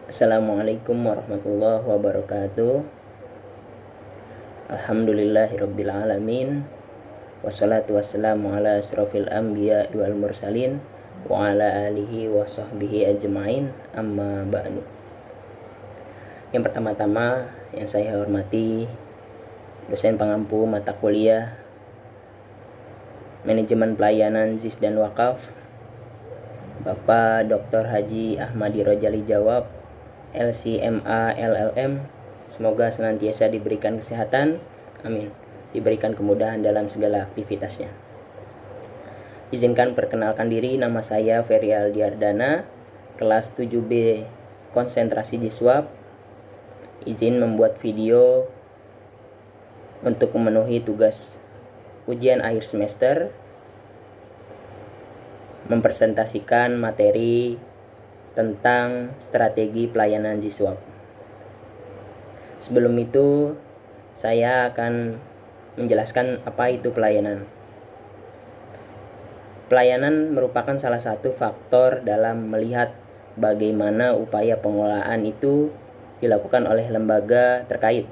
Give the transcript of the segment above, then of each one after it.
Assalamualaikum warahmatullahi wabarakatuh. Alhamdulillahirabbil alamin. Wassalatu wassalamu ala asrofil anbiya wal mursalin wa ala alihi wa sahbihi ajma'in, amma ba'du. Yang pertama-tama yang saya hormati dosen pengampu mata kuliah Manajemen Pelayanan ZIS dan Wakaf, Bapak Dr. Haji Ahmadi Rojali Jawab, LCMA LLM. Semoga senantiasa diberikan kesehatan, amin, diberikan kemudahan dalam segala aktivitasnya. Izinkan perkenalkan diri, nama saya Ferry Aldiardana, kelas 7B konsentrasi Jiswab. Izin membuat video untuk memenuhi tugas ujian akhir semester, mempresentasikan materi tentang strategi pelayanan Jiswab. Sebelum itu, saya akan menjelaskan apa itu pelayanan. Pelayanan merupakan salah satu faktor dalam melihat bagaimana upaya pengelolaan itu dilakukan oleh lembaga terkait.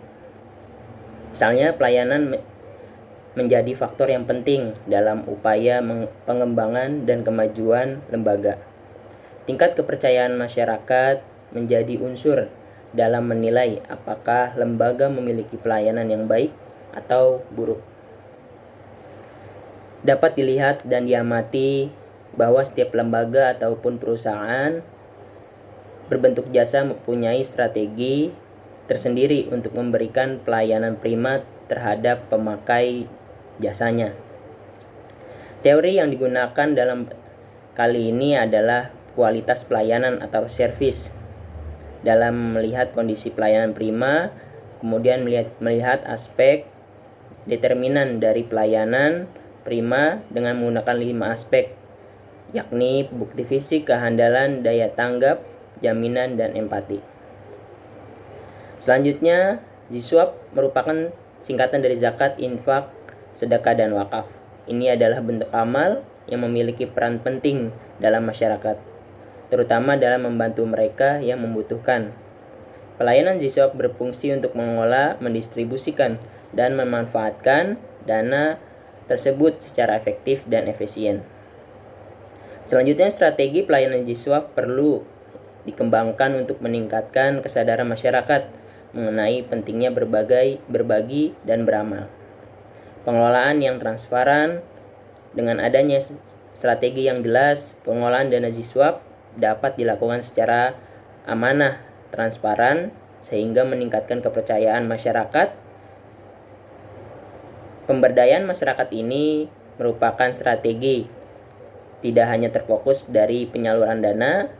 Misalnya, pelayanan menjadi faktor yang penting dalam upaya pengembangan dan kemajuan lembaga. Tingkat kepercayaan masyarakat menjadi unsur dalam menilai apakah lembaga memiliki pelayanan yang baik atau buruk. Dapat dilihat dan diamati bahwa setiap lembaga ataupun perusahaan berbentuk jasa mempunyai strategi tersendiri untuk memberikan pelayanan prima terhadap pemakai jasanya. Teori yang digunakan dalam kali ini adalah kualitas pelayanan atau service. Dalam melihat kondisi pelayanan prima, kemudian melihat aspek determinan dari pelayanan prima dengan menggunakan 5 aspek, yakni bukti fisik, kehandalan, daya tanggap, jaminan, dan empati. Selanjutnya, Jiswab merupakan singkatan dari zakat, infak, sedekah, dan wakaf. Ini adalah bentuk amal yang memiliki peran penting dalam masyarakat, terutama dalam membantu mereka yang membutuhkan. Pelayanan Jiswab berfungsi untuk mengelola, mendistribusikan, dan memanfaatkan dana tersebut secara efektif dan efisien. Selanjutnya, strategi pelayanan Jiswab perlu dikembangkan untuk meningkatkan kesadaran masyarakat mengenai pentingnya berbagi dan beramal. Pengelolaan yang transparan. Dengan adanya strategi yang jelas, pengelolaan dana Jiswab dapat dilakukan secara amanah, transparan, sehingga meningkatkan kepercayaan masyarakat. Pemberdayaan masyarakat ini merupakan strategi tidak hanya terfokus dari penyaluran dana,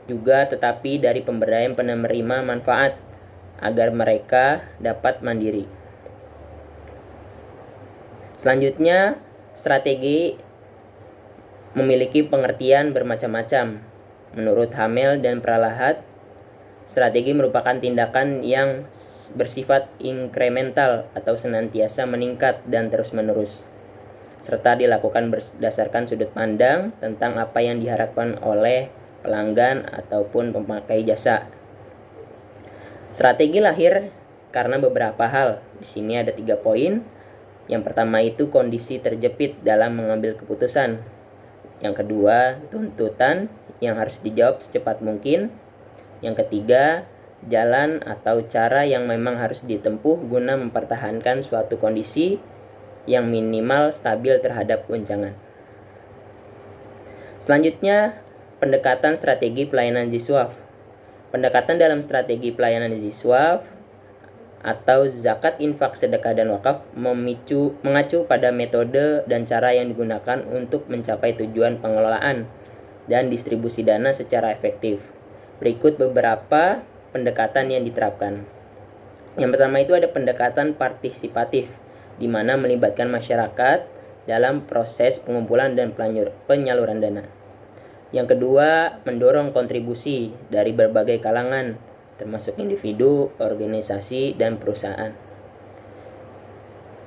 juga tetapi dari pemberdayaan penerima manfaat agar mereka dapat mandiri. Selanjutnya, strategi memiliki pengertian bermacam-macam. Menurut Hamel dan Pralahat, strategi merupakan tindakan yang bersifat inkremental atau senantiasa meningkat dan terus-menerus, serta dilakukan berdasarkan sudut pandang tentang apa yang diharapkan oleh pelanggan ataupun pemakai jasa. Strategi lahir karena beberapa hal. Di sini ada 3 poin. Yang pertama itu kondisi terjepit dalam mengambil keputusan. Yang kedua, tuntutan yang harus dijawab secepat mungkin. Yang ketiga, jalan atau cara yang memang harus ditempuh guna mempertahankan suatu kondisi yang minimal stabil terhadap guncangan. Selanjutnya, pendekatan strategi pelayanan Jiswab. Pendekatan dalam strategi pelayanan Jiswab atau zakat, infak, sedekah, dan wakaf mengacu pada metode dan cara yang digunakan untuk mencapai tujuan pengelolaan dan distribusi dana secara efektif. Berikut beberapa pendekatan yang diterapkan. Yang pertama itu ada pendekatan partisipatif, di mana melibatkan masyarakat dalam proses pengumpulan dan penyaluran dana. Yang kedua, mendorong kontribusi dari berbagai kalangan, termasuk individu, organisasi, dan perusahaan.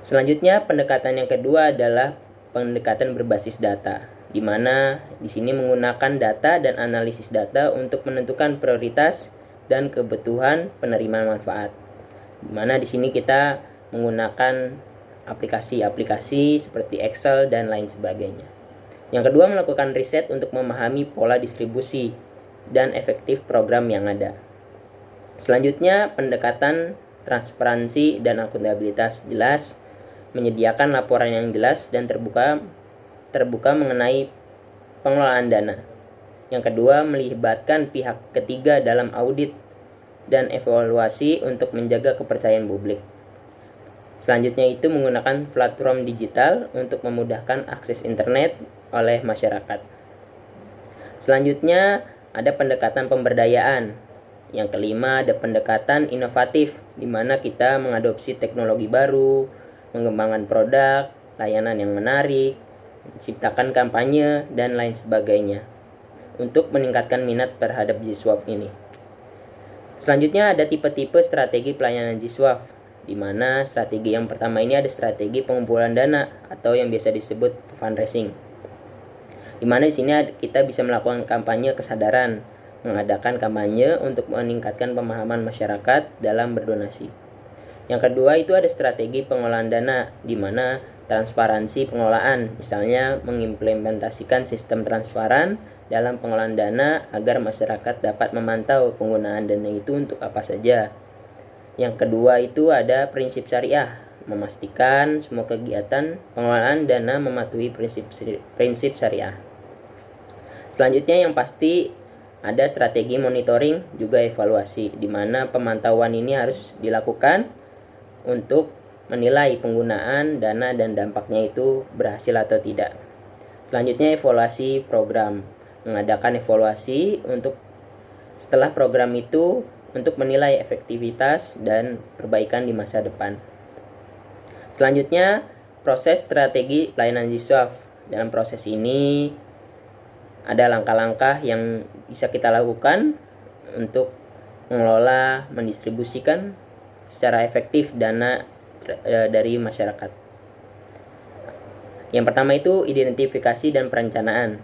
Selanjutnya, pendekatan yang kedua adalah pendekatan berbasis data, di mana di sini menggunakan data dan analisis data untuk menentukan prioritas dan kebutuhan penerima manfaat. Dimana di sini kita menggunakan aplikasi-aplikasi seperti Excel dan lain sebagainya. Yang kedua, melakukan riset untuk memahami pola distribusi dan efektif program yang ada. Selanjutnya, pendekatan transparansi dan akuntabilitas jelas, menyediakan laporan yang jelas dan terbuka mengenai pengelolaan dana. Yang kedua, melibatkan pihak ketiga dalam audit dan evaluasi untuk menjaga kepercayaan publik. Selanjutnya itu menggunakan platform digital untuk memudahkan akses internet oleh masyarakat. Selanjutnya ada pendekatan pemberdayaan. Yang kelima ada pendekatan inovatif, di mana kita mengadopsi teknologi baru, mengembangkan produk, layanan yang menarik, menciptakan kampanye, dan lain sebagainya untuk meningkatkan minat terhadap G-Swap ini. Selanjutnya ada tipe-tipe strategi pelayanan G-Swap, di mana strategi yang pertama ini ada strategi pengumpulan dana atau yang biasa disebut fundraising. Di mana di sini kita bisa melakukan kampanye kesadaran, mengadakan kampanye untuk meningkatkan pemahaman masyarakat dalam berdonasi. Yang kedua itu ada strategi pengelolaan dana, di mana transparansi pengelolaan, misalnya mengimplementasikan sistem transparan dalam pengelolaan dana agar masyarakat dapat memantau penggunaan dana itu untuk apa saja. Yang kedua itu ada prinsip syariah, memastikan semua kegiatan pengelolaan dana mematuhi prinsip syariah. Selanjutnya yang pasti ada strategi monitoring juga evaluasi, di mana pemantauan ini harus dilakukan untuk menilai penggunaan dana dan dampaknya itu berhasil atau tidak. Selanjutnya evaluasi program, mengadakan evaluasi untuk setelah program itu untuk menilai efektivitas dan perbaikan di masa depan. Selanjutnya proses strategi pelayanan G-Swap. Dalam proses ini ada langkah-langkah yang bisa kita lakukan untuk mengelola, mendistribusikan secara efektif dana dari masyarakat. Yang pertama itu identifikasi dan perencanaan,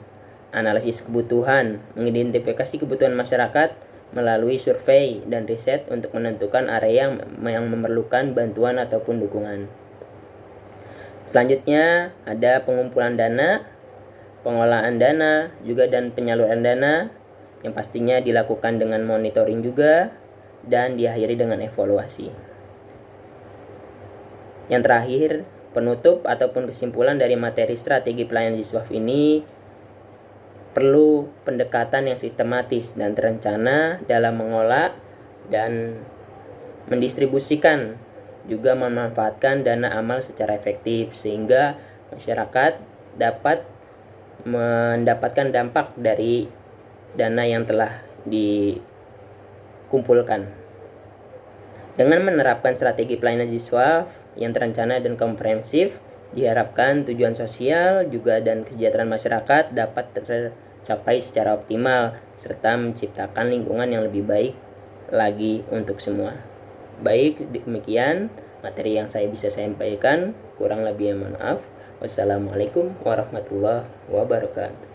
analisis kebutuhan, mengidentifikasi kebutuhan masyarakat melalui survei dan riset untuk menentukan area yang memerlukan bantuan ataupun dukungan. Selanjutnya ada pengumpulan dana, pengelolaan dana juga dan penyaluran dana yang pastinya dilakukan dengan monitoring juga dan diakhiri dengan evaluasi. Yang terakhir, penutup ataupun kesimpulan dari materi strategi pelayanan G-Swap ini perlu pendekatan yang sistematis dan terencana dalam mengolah dan mendistribusikan juga memanfaatkan dana amal secara efektif sehingga masyarakat dapat mendapatkan dampak dari dana yang telah dikumpulkan. Dengan menerapkan strategi pelayanan G-Swap yang terencana dan komprehensif, diharapkan tujuan sosial juga dan kesejahteraan masyarakat dapat tercapai secara optimal serta menciptakan lingkungan yang lebih baik lagi untuk semua. Baik, demikian materi yang saya bisa sampaikan. Kurang lebihnya mohon maaf. Wassalamualaikum warahmatullahi wabarakatuh.